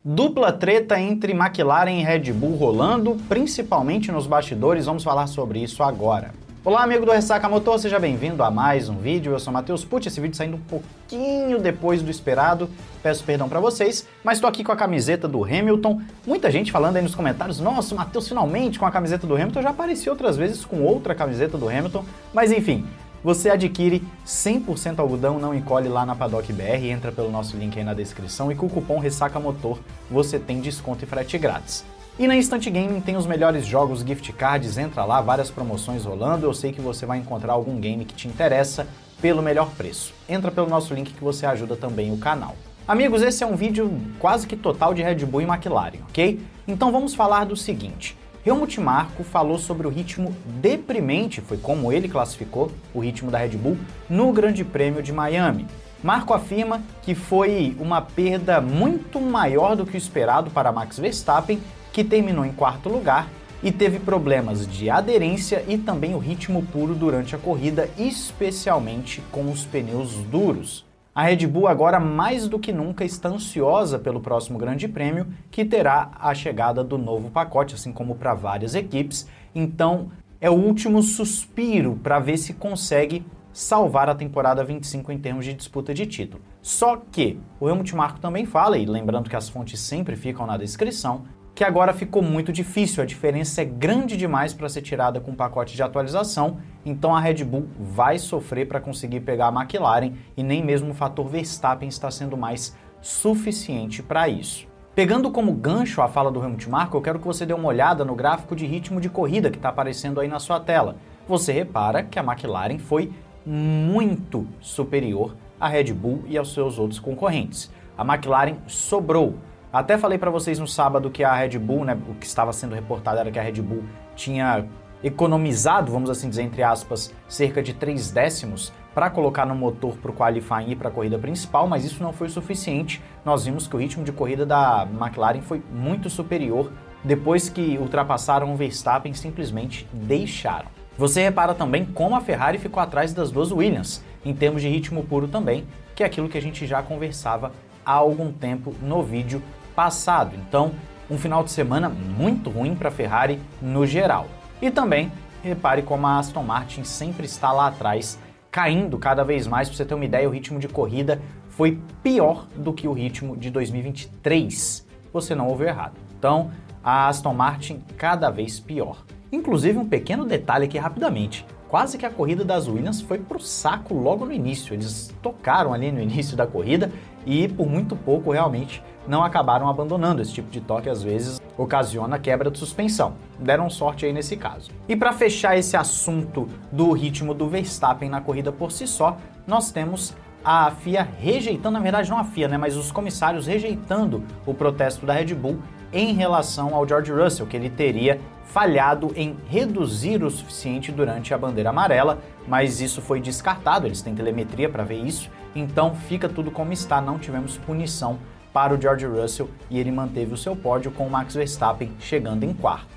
Dupla treta entre McLaren e Red Bull rolando, principalmente nos bastidores, vamos falar sobre isso agora. Olá amigo do Ressaca Motor, seja bem-vindo a mais um vídeo, eu sou Matheus Pucci, esse vídeo saindo um pouquinho depois do esperado, peço perdão pra vocês, mas tô aqui com a camiseta do Hamilton, muita gente falando aí nos comentários, nossa, Matheus finalmente com a camiseta do Hamilton, eu já apareci outras vezes com outra camiseta do Hamilton, mas enfim, você adquire 100% algodão, não encolhe lá na Paddock BR, entra pelo nosso link aí na descrição e com o cupom Ressaca Motor você tem desconto e frete grátis. E na Instant Gaming tem os melhores jogos, gift cards, entra lá, várias promoções rolando, eu sei que você vai encontrar algum game que te interessa pelo melhor preço. Entra pelo nosso link que você ajuda também o canal. Amigos, esse é um vídeo quase que total de Red Bull e McLaren, ok? Então vamos falar do seguinte. Helmut Marko falou sobre o ritmo deprimente, foi como ele classificou o ritmo da Red Bull no Grande Prêmio de Miami. Marko afirma que foi uma perda muito maior do que o esperado para Max Verstappen, que terminou em quarto lugar e teve problemas de aderência e também o ritmo puro durante a corrida, especialmente com os pneus duros. A Red Bull agora mais do que nunca está ansiosa pelo próximo Grande Prêmio, que terá a chegada do novo pacote, assim como para várias equipes, então é o último suspiro para ver se consegue salvar a temporada 25 em termos de disputa de título. Só que o Helmut Marko também fala, e lembrando que as fontes sempre ficam na descrição, que agora ficou muito difícil, a diferença é grande demais para ser tirada com o pacote de atualização, então a Red Bull vai sofrer para conseguir pegar a McLaren e nem mesmo o fator Verstappen está sendo mais suficiente para isso. Pegando como gancho a fala do Helmut Marko, eu quero que você dê uma olhada no gráfico de ritmo de corrida que está aparecendo aí na sua tela. Você repara que a McLaren foi muito superior à Red Bull e aos seus outros concorrentes. A McLaren sobrou. Até falei para vocês no sábado que a Red Bull, né, o que estava sendo reportado era que a Red Bull tinha economizado, vamos assim dizer, entre aspas, cerca de 3 décimos para colocar no motor para o qualifying e para a corrida principal, mas isso não foi suficiente. Nós vimos que o ritmo de corrida da McLaren foi muito superior. Depois que ultrapassaram o Verstappen, simplesmente deixaram. Você repara também como a Ferrari ficou atrás das duas Williams, em termos de ritmo puro também, que é aquilo que a gente já conversava há algum tempo no vídeo passado. Então, um final de semana muito ruim para a Ferrari no geral. E também, repare como a Aston Martin sempre está lá atrás, caindo cada vez mais. Para você ter uma ideia, o ritmo de corrida foi pior do que o ritmo de 2023. Você não ouviu errado. Então, a Aston Martin cada vez pior. Inclusive, um pequeno detalhe aqui rapidamente. Quase que a corrida das Williams foi pro saco logo no início. Eles tocaram ali no início da corrida e por muito pouco realmente não acabaram abandonando. Esse tipo de toque às vezes ocasiona quebra de suspensão. Deram sorte aí nesse caso. E para fechar esse assunto do ritmo do Verstappen na corrida por si só, nós temos a FIA rejeitando, na verdade não a FIA, né, mas os comissários rejeitando o protesto da Red Bull em relação ao George Russell, que ele teria falhado em reduzir o suficiente durante a bandeira amarela, mas isso foi descartado, eles têm telemetria para ver isso, então fica tudo como está, não tivemos punição para o George Russell e ele manteve o seu pódio com o Max Verstappen chegando em quarto.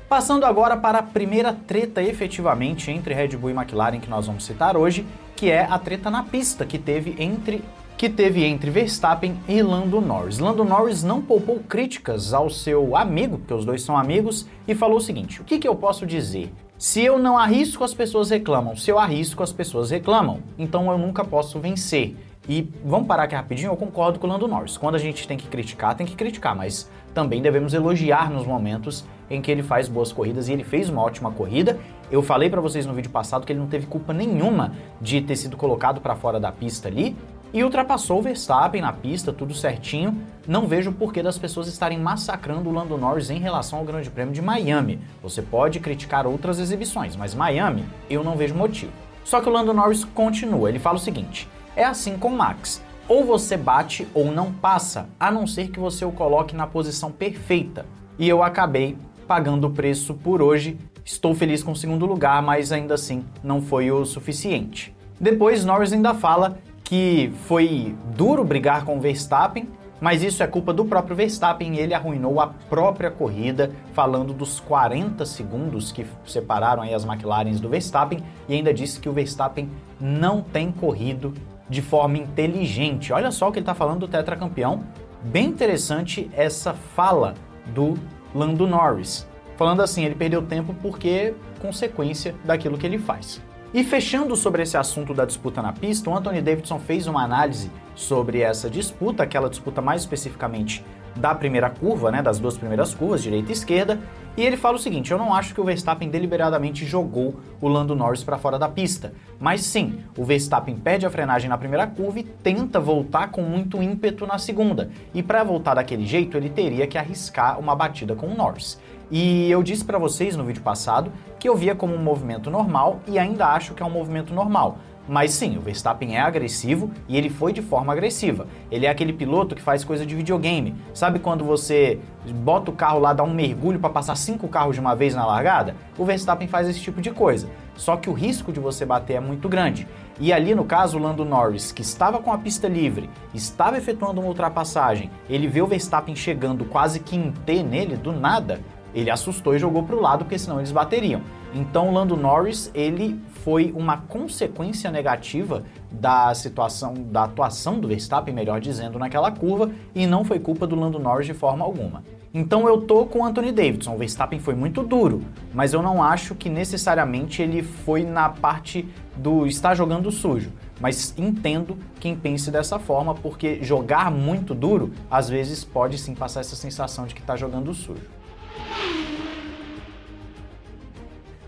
Passando agora para a primeira treta efetivamente entre Red Bull e McLaren que nós vamos citar hoje, que é a treta na pista que teve entre Verstappen e Lando Norris. Lando Norris não poupou críticas ao seu amigo, porque os dois são amigos, e falou o seguinte: o que eu posso dizer? Se eu não arrisco, as pessoas reclamam. Se eu arrisco, as pessoas reclamam. Então eu nunca posso vencer. E vamos parar aqui rapidinho, eu concordo com o Lando Norris. Quando a gente tem que criticar, mas também devemos elogiar nos momentos em que ele faz boas corridas, e ele fez uma ótima corrida. Eu falei para vocês no vídeo passado que ele não teve culpa nenhuma de ter sido colocado para fora da pista ali, e ultrapassou o Verstappen na pista, tudo certinho. Não vejo o porquê das pessoas estarem massacrando o Lando Norris em relação ao Grande Prêmio de Miami. Você pode criticar outras exibições, mas Miami eu não vejo motivo. Só que o Lando Norris continua, ele fala o seguinte: é assim com o Max, ou você bate ou não passa, a não ser que você o coloque na posição perfeita. E eu acabei pagando o preço por hoje, estou feliz com o segundo lugar, mas ainda assim não foi o suficiente. Depois Norris ainda fala que foi duro brigar com o Verstappen, mas isso é culpa do próprio Verstappen, ele arruinou a própria corrida, falando dos 40 segundos que separaram aí as McLarens do Verstappen, e ainda disse que o Verstappen não tem corrido de forma inteligente. Olha só o que ele está falando do tetracampeão. Bem interessante essa fala do Lando Norris. Falando assim, ele perdeu tempo porque consequência daquilo que ele faz. E fechando sobre esse assunto da disputa na pista, o Anthony Davidson fez uma análise sobre essa disputa, aquela disputa mais especificamente da primeira curva, né, das duas primeiras curvas, direita e esquerda, e ele fala o seguinte: eu não acho que o Verstappen deliberadamente jogou o Lando Norris para fora da pista, mas sim, o Verstappen perde a frenagem na primeira curva e tenta voltar com muito ímpeto na segunda, e para voltar daquele jeito ele teria que arriscar uma batida com o Norris. E eu disse para vocês no vídeo passado que eu via como um movimento normal e ainda acho que é um movimento normal. Mas sim, o Verstappen é agressivo e ele foi de forma agressiva. Ele é aquele piloto que faz coisa de videogame. Sabe quando você bota o carro lá, dá um mergulho para passar 5 carros de uma vez na largada? O Verstappen faz esse tipo de coisa. Só que o risco de você bater é muito grande. E ali no caso o Lando Norris, que estava com a pista livre, estava efetuando uma ultrapassagem, ele vê o Verstappen chegando quase que em T nele, do nada, ele assustou e jogou para o lado, porque senão eles bateriam. Então o Lando Norris, ele foi uma consequência negativa da situação, da atuação do Verstappen, melhor dizendo, naquela curva, e não foi culpa do Lando Norris de forma alguma. Então eu tô com o Anthony Davidson, o Verstappen foi muito duro, mas eu não acho que necessariamente ele foi na parte do estar jogando sujo. Mas entendo quem pense dessa forma, porque jogar muito duro, às vezes pode sim passar essa sensação de que está jogando sujo.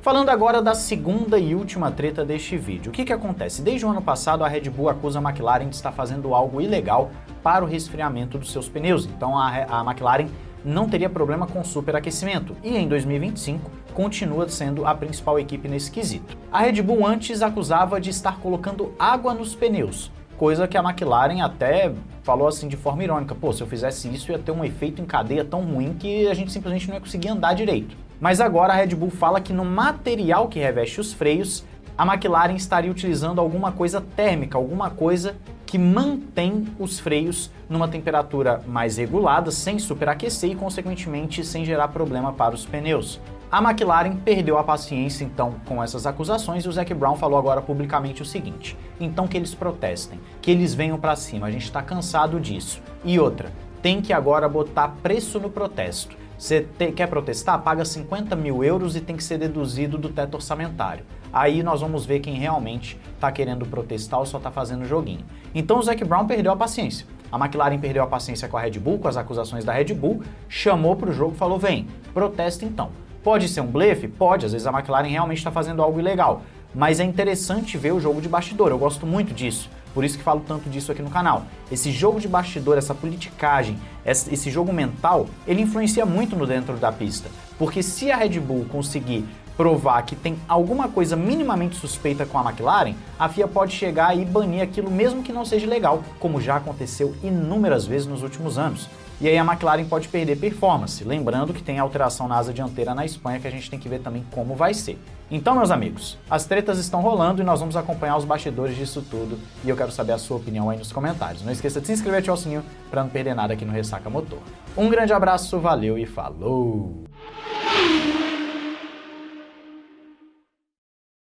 Falando agora da segunda e última treta deste vídeo. O que acontece? Desde o ano passado, a Red Bull acusa a McLaren de estar fazendo algo ilegal para o resfriamento dos seus pneus. Então a McLaren não teria problema com superaquecimento. E em 2025, continua sendo a principal equipe nesse quesito. A Red Bull antes acusava de estar colocando água nos pneus, coisa que a McLaren até falou assim de forma irônica: pô, se eu fizesse isso ia ter um efeito em cadeia tão ruim que a gente simplesmente não ia conseguir andar direito. Mas agora a Red Bull fala que no material que reveste os freios, a McLaren estaria utilizando alguma coisa térmica, alguma coisa que mantém os freios numa temperatura mais regulada, sem superaquecer e, consequentemente, sem gerar problema para os pneus. A McLaren perdeu a paciência, então, com essas acusações, e o Zac Brown falou agora publicamente o seguinte: então que eles protestem, que eles venham para cima, a gente está cansado disso. E outra, tem que agora botar preço no protesto. Você quer protestar? Paga 50 mil euros e tem que ser deduzido do teto orçamentário. Aí nós vamos ver quem realmente está querendo protestar ou só está fazendo joguinho. Então o Zac Brown perdeu a paciência. A McLaren perdeu a paciência com a Red Bull, com as acusações da Red Bull, chamou para o jogo e falou: vem, protesta então. Pode ser um blefe? Pode, às vezes a McLaren realmente está fazendo algo ilegal. Mas é interessante ver o jogo de bastidor, eu gosto muito disso. Por isso que falo tanto disso aqui no canal. Esse jogo de bastidor, essa politicagem, esse jogo mental, ele influencia muito no dentro da pista. Porque se a Red Bull conseguir provar que tem alguma coisa minimamente suspeita com a McLaren, a FIA pode chegar e banir aquilo mesmo que não seja legal, como já aconteceu inúmeras vezes nos últimos anos. E aí a McLaren pode perder performance, lembrando que tem alteração na asa dianteira na Espanha, que a gente tem que ver também como vai ser. Então, meus amigos, as tretas estão rolando e nós vamos acompanhar os bastidores disso tudo, e eu quero saber a sua opinião aí nos comentários. Não esqueça de se inscrever e ativar o sininho para não perder nada aqui no Ressaca Motor. Um grande abraço, valeu e falou!